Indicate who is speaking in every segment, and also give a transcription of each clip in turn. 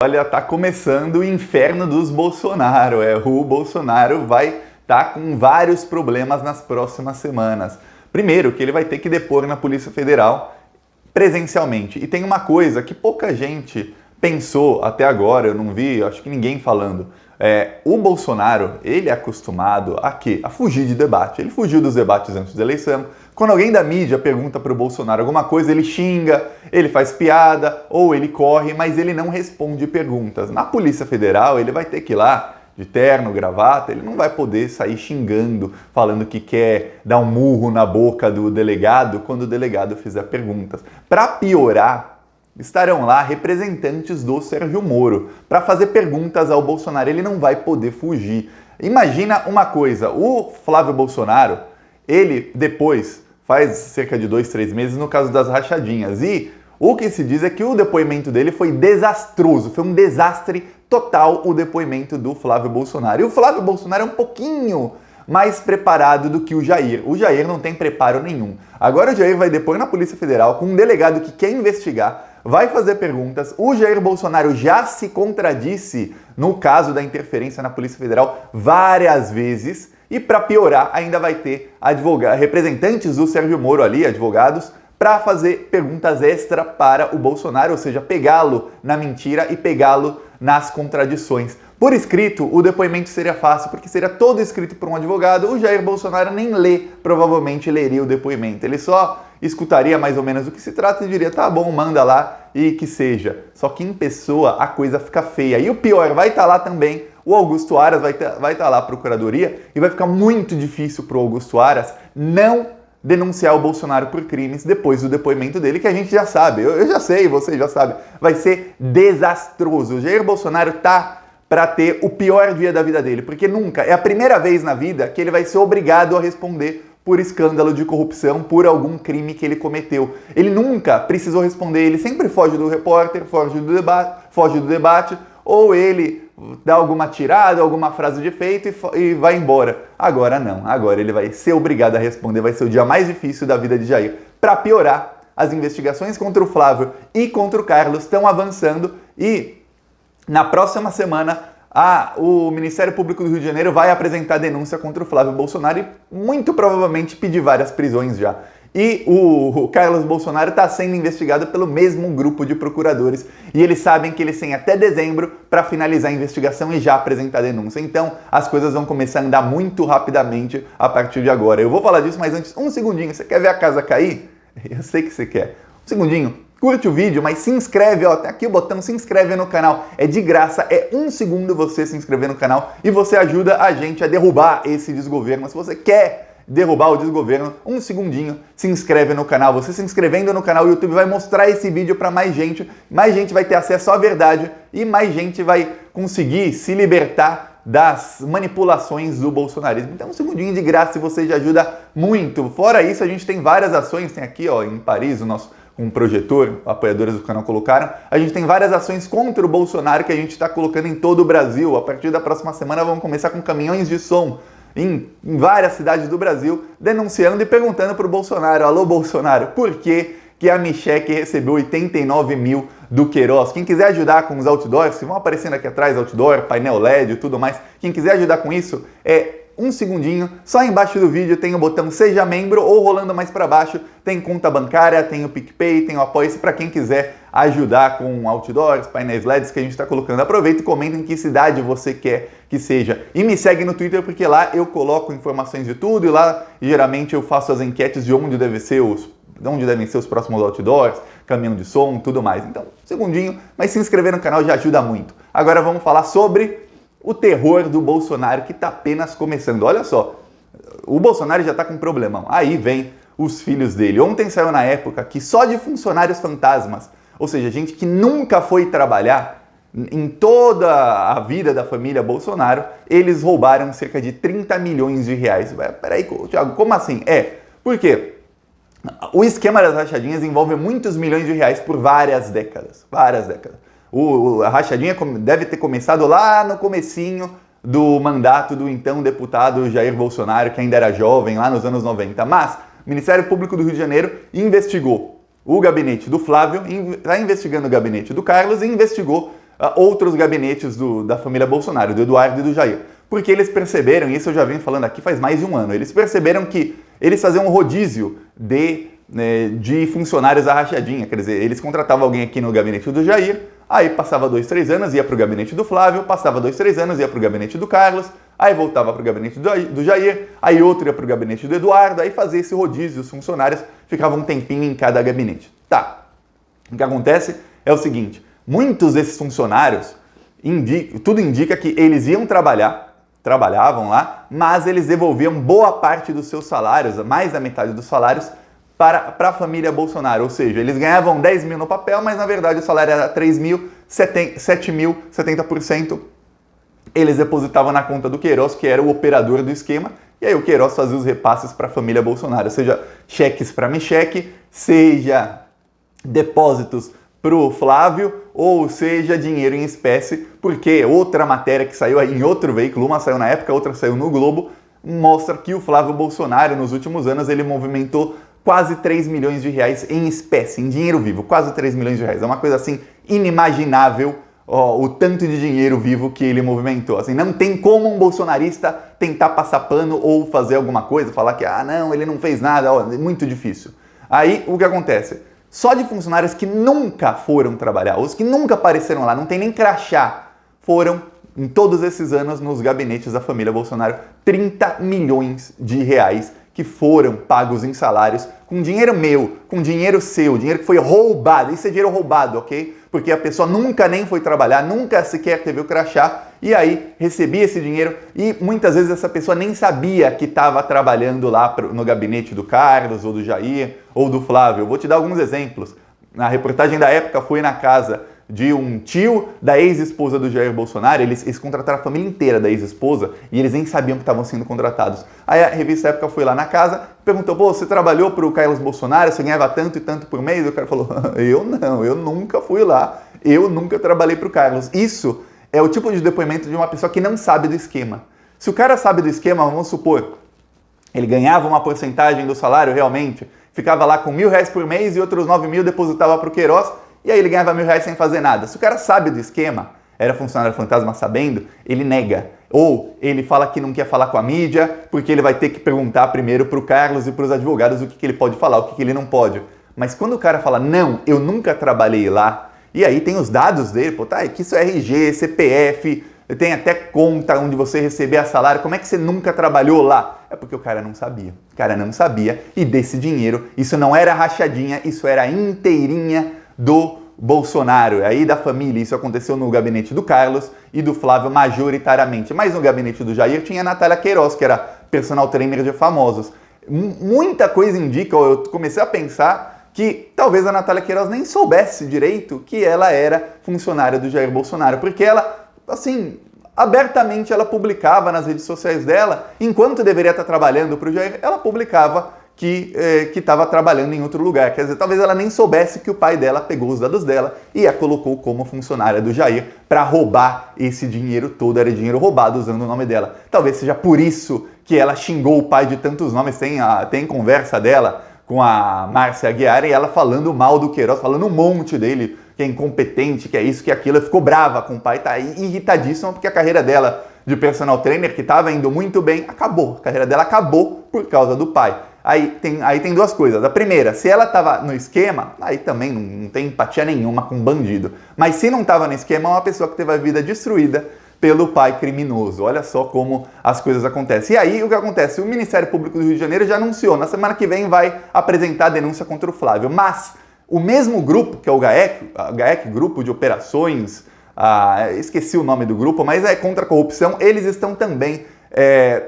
Speaker 1: Olha, tá começando o inferno dos Bolsonaro. O Bolsonaro vai estar com vários problemas nas próximas semanas. Primeiro, que ele vai ter que depor na Polícia Federal presencialmente. E tem uma coisa que pouca gente pensou até agora, eu não vi, acho que ninguém falando. O Bolsonaro, ele é acostumado a quê? A fugir de debate. Ele fugiu dos debates antes da eleição. Quando alguém da mídia pergunta para o Bolsonaro alguma coisa, ele xinga, ele faz piada ou ele corre, mas ele não responde perguntas. Na Polícia Federal, ele vai ter que ir lá de terno, gravata, ele não vai poder sair xingando, falando que quer dar um murro na boca do delegado quando o delegado fizer perguntas. Para piorar, estarão lá representantes do Sérgio Moro para fazer perguntas ao Bolsonaro. Ele não vai poder fugir. Imagina uma coisa, o Flávio Bolsonaro, ele depois faz cerca de 2, 3 meses no caso das rachadinhas. E o que se diz é que o depoimento dele foi desastroso, foi um desastre total o depoimento do Flávio Bolsonaro. E o Flávio Bolsonaro é um pouquinho mais preparado do que o Jair. O Jair não tem preparo nenhum. Agora o Jair vai depor na Polícia Federal com um delegado que quer investigar, vai fazer perguntas. O Jair Bolsonaro já se contradisse no caso da interferência na Polícia Federal várias vezes. E para piorar, ainda vai ter representantes do Sérgio Moro ali, advogados, para fazer perguntas extra para o Bolsonaro, ou seja, pegá-lo na mentira e pegá-lo nas contradições. Por escrito, o depoimento seria fácil, porque seria todo escrito por um advogado. O Jair Bolsonaro nem provavelmente leria o depoimento. Ele só escutaria mais ou menos do que se trata e diria, tá bom, manda lá e que seja. Só que em pessoa a coisa fica feia. E o pior, vai estar lá também o Augusto Aras, vai estar lá a Procuradoria, e vai ficar muito difícil para o Augusto Aras não denunciar o Bolsonaro por crimes depois do depoimento dele, que a gente já sabe, eu já sei, você já sabe, vai ser desastroso. O Jair Bolsonaro tá para ter o pior dia da vida dele, porque nunca, é a primeira vez na vida que ele vai ser obrigado a responder por escândalo de corrupção, por algum crime que ele cometeu. Ele nunca precisou responder, ele sempre foge do repórter, foge do debate, ou ele dá alguma tirada, alguma frase de efeito e vai embora. Agora não, agora ele vai ser obrigado a responder, vai ser o dia mais difícil da vida de Jair. Para piorar, as investigações contra o Flávio e contra o Carlos estão avançando e na próxima semana o Ministério Público do Rio de Janeiro vai apresentar denúncia contra o Flávio Bolsonaro e muito provavelmente pedir várias prisões já. E o Carlos Bolsonaro está sendo investigado pelo mesmo grupo de procuradores e eles sabem que eles têm até dezembro para finalizar a investigação e já apresentar a denúncia. Então as coisas vão começar a andar muito rapidamente a partir de agora. Eu vou falar disso, mas antes, um segundinho. Você quer ver a casa cair? Eu sei que você quer. Um segundinho. Curte o vídeo, mas se inscreve, ó, tá aqui o botão se inscreve no canal. É de graça, é 1 segundo você se inscrever no canal e você ajuda a gente a derrubar esse desgoverno. Se você quer derrubar o desgoverno, 1 segundinho, se inscreve no canal. Você se inscrevendo no canal, o YouTube vai mostrar esse vídeo para mais gente vai ter acesso à verdade e mais gente vai conseguir se libertar das manipulações do bolsonarismo. Então 1 segundinho de graça e você já ajuda muito. Fora isso, a gente tem várias ações, tem aqui ó, em Paris, o nosso um projetor, apoiadores do canal colocaram, a gente tem várias ações contra o Bolsonaro que a gente está colocando em todo o Brasil. A partir da próxima semana vamos começar com caminhões de som em várias cidades do Brasil, denunciando e perguntando para o Bolsonaro, alô Bolsonaro, por que a Micheque recebeu 89 mil do Queiroz? Quem quiser ajudar com os outdoors, que vão aparecendo aqui atrás, outdoor, painel LED e tudo mais, quem quiser ajudar com isso, 1 segundinho, só embaixo do vídeo tem o botão Seja Membro ou rolando mais para baixo tem conta bancária, tem o PicPay, tem o Apoia-se para quem quiser ajudar com outdoors, painéis LEDs que a gente está colocando. Aproveita e comenta em que cidade você quer que seja. E me segue no Twitter porque lá eu coloco informações de tudo e lá geralmente eu faço as enquetes de onde devem ser os próximos outdoors, caminhão de som, tudo mais. Então, 1 segundinho, mas se inscrever no canal já ajuda muito. Agora vamos falar sobre o terror do Bolsonaro que está apenas começando. Olha só, o Bolsonaro já está com um problemão. Aí vem os filhos dele. Ontem saiu na época que só de funcionários fantasmas, ou seja, gente que nunca foi trabalhar em toda a vida da família Bolsonaro, eles roubaram cerca de 30 milhões de reais. Peraí, Thiago, como assim? Por quê? O esquema das rachadinhas envolve muitos milhões de reais por várias décadas. A rachadinha deve ter começado lá no comecinho do mandato do então deputado Jair Bolsonaro, que ainda era jovem, lá nos anos 90. Mas o Ministério Público do Rio de Janeiro investigou o gabinete do Flávio, está investigando o gabinete do Carlos e investigou outros gabinetes da família Bolsonaro, do Eduardo e do Jair. Porque eles perceberam, e isso eu já venho falando aqui faz mais de um ano, eles perceberam que eles faziam um rodízio de funcionários à rachadinha. Quer dizer, eles contratavam alguém aqui no gabinete do Jair, aí passava 2, 3 anos, ia para o gabinete do Flávio, passava 2, 3 anos, ia para o gabinete do Carlos, aí voltava para o gabinete do Jair, aí outro ia para o gabinete do Eduardo, aí fazia esse rodízio, os funcionários ficavam um tempinho em cada gabinete. Tá, o que acontece é o seguinte, muitos desses funcionários, tudo indica que eles iam trabalhavam lá, mas eles devolviam boa parte dos seus salários, mais da metade dos salários, para a família Bolsonaro. Ou seja, eles ganhavam 10 mil no papel, mas na verdade o salário era 3 mil, 7 mil, 70%. Eles depositavam na conta do Queiroz, que era o operador do esquema, e aí o Queiroz fazia os repasses para a família Bolsonaro, seja cheques para Michele, seja depósitos para o Flávio, ou seja dinheiro em espécie, porque outra matéria que saiu em outro veículo, uma saiu na época, outra saiu no Globo, mostra que o Flávio Bolsonaro, nos últimos anos, ele movimentou quase 3 milhões de reais em espécie, em dinheiro vivo, quase 3 milhões de reais. É uma coisa assim inimaginável, o tanto de dinheiro vivo que ele movimentou. Assim, não tem como um bolsonarista tentar passar pano ou fazer alguma coisa, falar que, não, ele não fez nada, é muito difícil. Aí, o que acontece? Só de funcionários que nunca foram trabalhar, os que nunca apareceram lá, não tem nem crachá, foram, em todos esses anos, nos gabinetes da família Bolsonaro, 30 milhões de reais que foram pagos em salários com dinheiro meu, com dinheiro seu, dinheiro que foi roubado. Isso é dinheiro roubado, ok? Porque a pessoa nunca nem foi trabalhar, nunca sequer teve o crachá, e aí recebia esse dinheiro e muitas vezes essa pessoa nem sabia que estava trabalhando lá no gabinete do Carlos, ou do Jair, ou do Flávio. Eu vou te dar alguns exemplos. Na reportagem da época foi na casa de um tio da ex-esposa do Jair Bolsonaro, eles contrataram a família inteira da ex-esposa e eles nem sabiam que estavam sendo contratados. Aí a revista Época foi lá na casa, perguntou, você trabalhou para o Carlos Bolsonaro, você ganhava tanto e tanto por mês? E o cara falou, eu não, eu nunca fui lá, eu nunca trabalhei para o Carlos. Isso é o tipo de depoimento de uma pessoa que não sabe do esquema. Se o cara sabe do esquema, vamos supor, ele ganhava uma porcentagem do salário realmente, ficava lá com R$1.000 por mês e outros 9 mil depositava para o Queiroz, e aí ele ganhava R$1.000 sem fazer nada. Se o cara sabe do esquema, era funcionário fantasma sabendo, ele nega. Ou ele fala que não quer falar com a mídia, porque ele vai ter que perguntar primeiro para o Carlos e para os advogados o que ele pode falar, o que ele não pode. Mas quando o cara fala, não, eu nunca trabalhei lá, e aí tem os dados dele, pô, tá, aqui isso é RG, CPF, tem até conta onde você receber salário, como é que você nunca trabalhou lá? É porque o cara não sabia. O cara não sabia, e desse dinheiro, isso não era rachadinha, isso era inteirinha do Bolsonaro, aí da família. Isso aconteceu no gabinete do Carlos e do Flávio majoritariamente, mas no gabinete do Jair tinha a Natália Queiroz, que era personal trainer de famosos. Muita coisa indica, eu comecei a pensar que talvez a Natália Queiroz nem soubesse direito que ela era funcionária do Jair Bolsonaro, porque ela, assim, abertamente ela publicava nas redes sociais dela, enquanto deveria estar trabalhando para o Jair, ela publicava que estava trabalhando em outro lugar. Quer dizer, talvez ela nem soubesse que o pai dela pegou os dados dela e a colocou como funcionária do Jair para roubar esse dinheiro todo, era dinheiro roubado usando o nome dela. Talvez seja por isso que ela xingou o pai de tantos nomes. Tem conversa dela com a Márcia Aguiar e ela falando mal do Queiroz, falando um monte dele, que é incompetente, que é isso, que é aquilo. Ela ficou brava com o pai, tá irritadíssima porque a carreira dela de personal trainer, que estava indo muito bem, acabou. A carreira dela acabou por causa do pai. Aí tem duas coisas. A primeira, se ela estava no esquema, aí também não tem empatia nenhuma com bandido. Mas se não estava no esquema, é uma pessoa que teve a vida destruída pelo pai criminoso. Olha só como as coisas acontecem. E aí o que acontece? O Ministério Público do Rio de Janeiro já anunciou, na semana que vem vai apresentar a denúncia contra o Flávio. Mas o mesmo grupo, que é o GAEC, Grupo de Operações, esqueci o nome do grupo, mas é contra a corrupção, eles estão também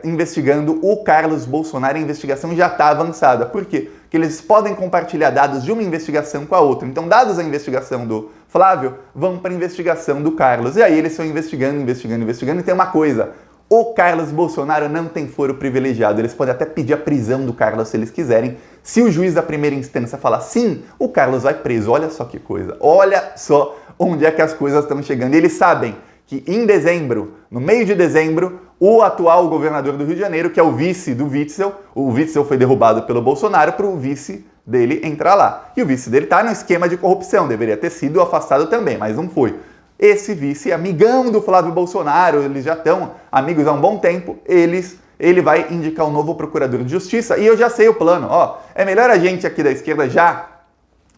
Speaker 1: investigando o Carlos Bolsonaro. A investigação já está avançada. Por quê? Porque eles podem compartilhar dados de uma investigação com a outra. Então, dados da investigação do Flávio vão para a investigação do Carlos. E aí eles estão investigando. E tem uma coisa, o Carlos Bolsonaro não tem foro privilegiado. Eles podem até pedir a prisão do Carlos se eles quiserem. Se o juiz da primeira instância falar sim, o Carlos vai preso. Olha só que coisa. Olha só onde é que as coisas estão chegando. E eles sabem que em dezembro, no meio de dezembro, o atual governador do Rio de Janeiro, que é o vice do Witzel, o Witzel foi derrubado pelo Bolsonaro para o vice dele entrar lá. E o vice dele está no esquema de corrupção, deveria ter sido afastado também, mas não foi. esse vice, amigão do Flávio Bolsonaro, eles já estão amigos há um bom tempo, ele vai indicar um novo procurador de justiça. E eu já sei o plano. É melhor a gente aqui da esquerda já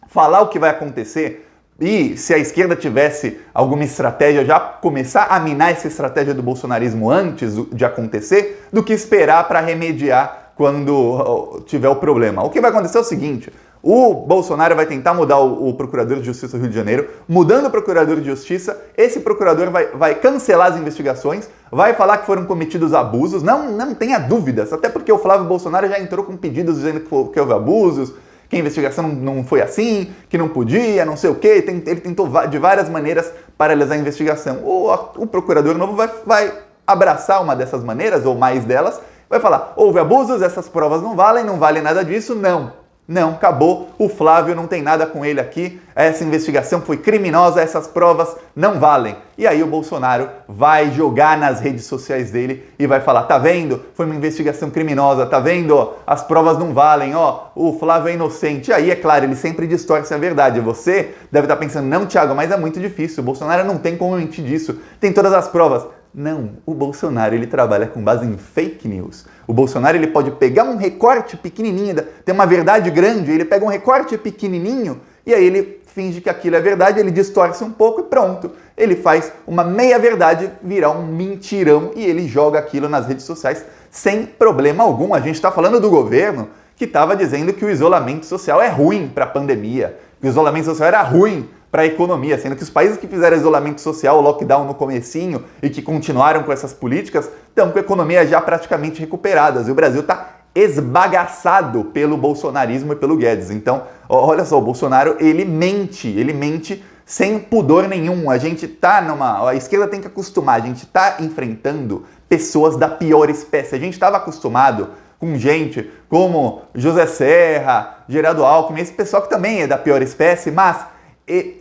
Speaker 1: falar o que vai acontecer e, se a esquerda tivesse alguma estratégia, já começar a minar essa estratégia do bolsonarismo antes de acontecer, do que esperar para remediar quando tiver o problema. O que vai acontecer é o seguinte: o Bolsonaro vai tentar mudar o Procurador de Justiça do Rio de Janeiro. Mudando o Procurador de Justiça, esse procurador vai cancelar as investigações, vai falar que foram cometidos abusos, não tenha dúvidas, até porque o Flávio Bolsonaro já entrou com pedidos dizendo que houve abusos, que a investigação não foi assim, que não podia, não sei o quê. Ele tentou de várias maneiras paralisar a investigação. O procurador novo vai abraçar uma dessas maneiras, ou mais delas, vai falar: houve abusos, essas provas não vale nada disso, Não, acabou, o Flávio não tem nada com ele aqui, essa investigação foi criminosa, essas provas não valem. E aí o Bolsonaro vai jogar nas redes sociais dele e vai falar: tá vendo? Foi uma investigação criminosa, tá vendo? As provas não valem, o Flávio é inocente. E aí, é claro, ele sempre distorce a verdade. Você deve estar pensando: não, Thiago, mas é muito difícil, o Bolsonaro não tem como mentir disso, tem todas as provas. Não, o Bolsonaro ele trabalha com base em fake news. O Bolsonaro ele pode pegar um recorte pequenininho, tem uma verdade grande, ele pega um recorte pequenininho e aí ele finge que aquilo é verdade, ele distorce um pouco e pronto. Ele faz uma meia-verdade virar um mentirão e ele joga aquilo nas redes sociais sem problema algum. A gente está falando do governo que estava dizendo que o isolamento social é ruim para a pandemia, que o isolamento social era ruim para a economia, sendo que os países que fizeram isolamento social, o lockdown no comecinho e que continuaram com essas políticas, estão com a economia já praticamente recuperadas. E o Brasil está esbagaçado pelo bolsonarismo e pelo Guedes. Então, olha só, o Bolsonaro, ele mente sem pudor nenhum. A esquerda tem que acostumar, a gente está enfrentando pessoas da pior espécie. A gente estava acostumado com gente como José Serra, Geraldo Alckmin, esse pessoal que também é da pior espécie, mas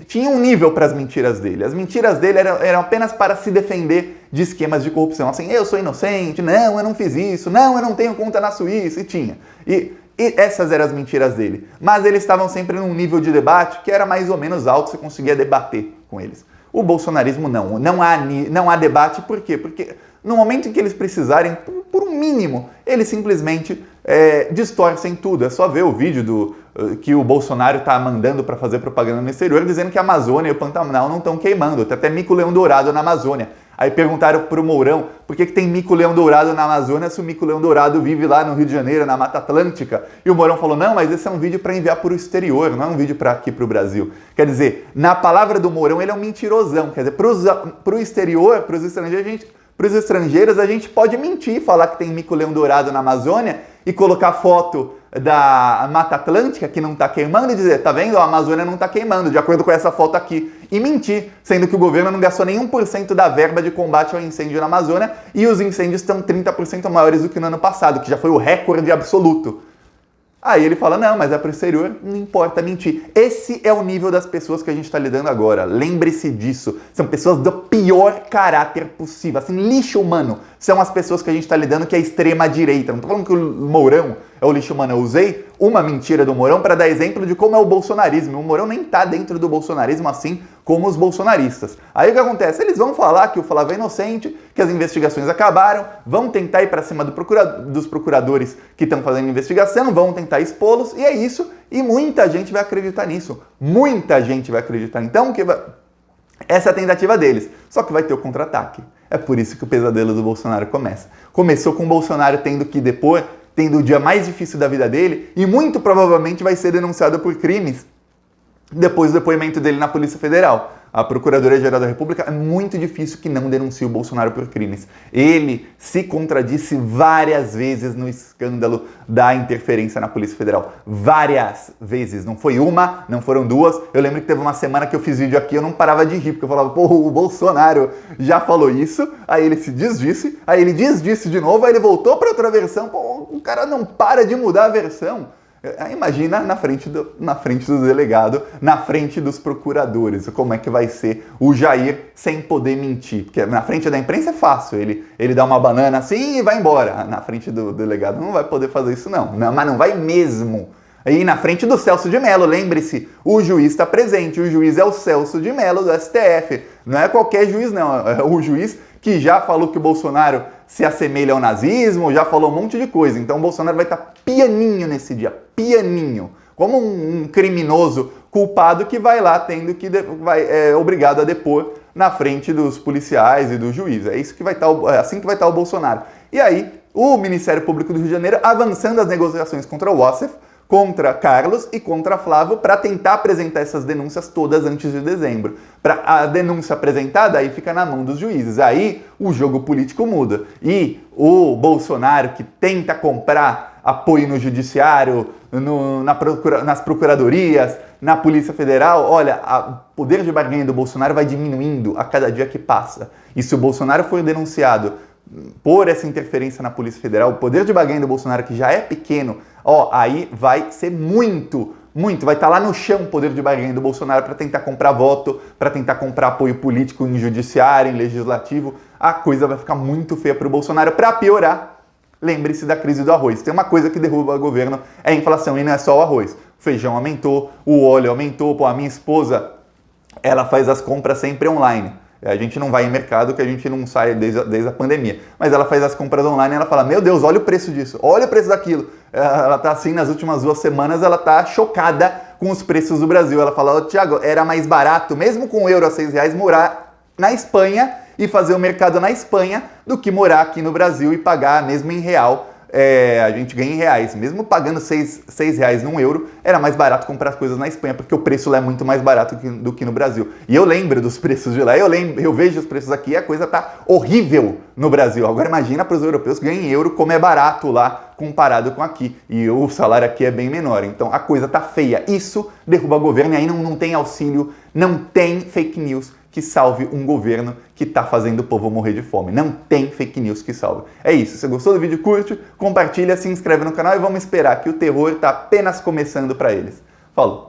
Speaker 1: tinha um nível para as mentiras dele. As mentiras dele eram apenas para se defender de esquemas de corrupção. Assim: eu sou inocente, não, eu não fiz isso, não, eu não tenho conta na Suíça, e tinha. E essas eram as mentiras dele. Mas eles estavam sempre num nível de debate que era mais ou menos alto, você conseguia debater com eles. O bolsonarismo não há debate, por quê? Porque no momento em que eles precisarem, por um mínimo, eles simplesmente distorcem tudo. É só ver o vídeo que o Bolsonaro está mandando para fazer propaganda no exterior, dizendo que a Amazônia e o Pantanal não estão queimando. Tem até mico-leão dourado na Amazônia. Aí perguntaram pro Mourão por que tem mico-leão dourado na Amazônia se o mico-leão dourado vive lá no Rio de Janeiro, na Mata Atlântica. E o Mourão falou: não, mas esse é um vídeo para enviar para o exterior, não é um vídeo para aqui para o Brasil. Quer dizer, na palavra do Mourão, ele é um mentirosão. Quer dizer, para o exterior, para os estrangeiros, a gente pode mentir, falar que tem mico-leão dourado na Amazônia e colocar foto da Mata Atlântica que não está queimando e dizer: tá vendo? A Amazônia não está queimando, de acordo com essa foto aqui. E mentir, sendo que o governo não gastou nem 1% da verba de combate ao incêndio na Amazônia e os incêndios estão 30% maiores do que no ano passado, que já foi o recorde absoluto. Aí ele fala: não, mas é para o exterior, não importa mentir. Esse é o nível das pessoas que a gente está lidando agora. Lembre-se disso. São pessoas do pior caráter possível. Assim, lixo humano. São as pessoas que a gente está lidando, que é a extrema-direita. Não estou falando que o Mourão é o lixo humano. Eu usei uma mentira do Mourão para dar exemplo de como é o bolsonarismo. O Mourão nem está dentro do bolsonarismo assim como os bolsonaristas. Aí o que acontece? Eles vão falar que o Flávio é inocente, que as investigações acabaram, vão tentar ir para cima dos procuradores que estão fazendo investigação, vão tentar expô-los, e é isso. E muita gente vai acreditar nisso. Muita gente vai acreditar. Então, essa é a tentativa deles. Só que vai ter o contra-ataque. É por isso que o pesadelo do Bolsonaro começa. Começou com o Bolsonaro tendo que depor, tendo o dia mais difícil da vida dele, e muito provavelmente vai ser denunciado por crimes depois do depoimento dele na Polícia Federal. A Procuradoria-Geral da República é muito difícil que não denuncie o Bolsonaro por crimes. Ele se contradisse várias vezes no escândalo da interferência na Polícia Federal. Várias vezes. Não foi uma, não foram duas. Eu lembro que teve uma semana que eu fiz vídeo aqui e eu não parava de rir, porque eu falava: pô, o Bolsonaro já falou isso, aí ele se desdisse, aí ele desdisse de novo, aí ele voltou para outra versão. Pô, o cara não para de mudar a versão. Imagina na frente do delegado, na frente dos procuradores, como é que vai ser o Jair sem poder mentir. Porque na frente da imprensa é fácil, ele dá uma banana assim e vai embora. Na frente do delegado não vai poder fazer isso não, mas não vai mesmo. E na frente do Celso de Mello, lembre-se, o juiz está presente, o juiz é o Celso de Mello do STF, não é qualquer juiz não, é o juiz que já falou que o Bolsonaro se assemelha ao nazismo, já falou um monte de coisa, então o Bolsonaro vai estar pianinho nesse dia, pianinho, como um criminoso culpado que vai lá tendo que é obrigado a depor na frente dos policiais e do juiz. É isso que vai estar, é assim que vai estar o Bolsonaro. E aí, o Ministério Público do Rio de Janeiro avançando as negociações contra o Wassef, contra Carlos e contra Flávio para tentar apresentar essas denúncias todas antes de dezembro. Para a denúncia apresentada, aí fica na mão dos juízes. Aí o jogo político muda. E o Bolsonaro, que tenta comprar apoio no judiciário, nas procuradorias, na Polícia Federal, olha, o poder de barganha do Bolsonaro vai diminuindo a cada dia que passa. E se o Bolsonaro for denunciado por essa interferência na Polícia Federal, o poder de barganha do Bolsonaro, que já é pequeno, aí vai ser muito, vai estar lá no chão o poder de barganha do Bolsonaro para tentar comprar voto, para tentar comprar apoio político em judiciário, em legislativo. A coisa vai ficar muito feia para o Bolsonaro. Para piorar, lembre-se da crise do arroz. Tem uma coisa que derruba o governo, é a inflação, e não é só o arroz. O feijão aumentou, o óleo aumentou. A minha esposa, ela faz as compras sempre online. A gente não vai em mercado, que a gente não sai desde a pandemia. Mas ela faz as compras online e ela fala, meu Deus, olha o preço disso, olha o preço daquilo. Ela tá assim, nas últimas 2 semanas, ela tá chocada com os preços do Brasil. Ela fala, Thiago, era mais barato, mesmo com o euro a R$6, morar na Espanha e fazer o mercado na Espanha do que morar aqui no Brasil e pagar mesmo em real. A gente ganha em reais, mesmo pagando R$6 num euro, era mais barato comprar as coisas na Espanha, porque o preço lá é muito mais barato do que no Brasil. E eu lembro dos preços de lá, eu vejo os preços aqui e a coisa tá horrível no Brasil. Agora imagina para os europeus que ganham em euro como é barato lá comparado com aqui. E o salário aqui é bem menor, então a coisa tá feia. Isso derruba o governo e aí não tem auxílio, não tem fake news que salve um governo que está fazendo o povo morrer de fome. Não tem fake news que salve. É isso. Se você gostou do vídeo, curte, compartilha, se inscreve no canal e vamos esperar que o terror está apenas começando para eles. Falou!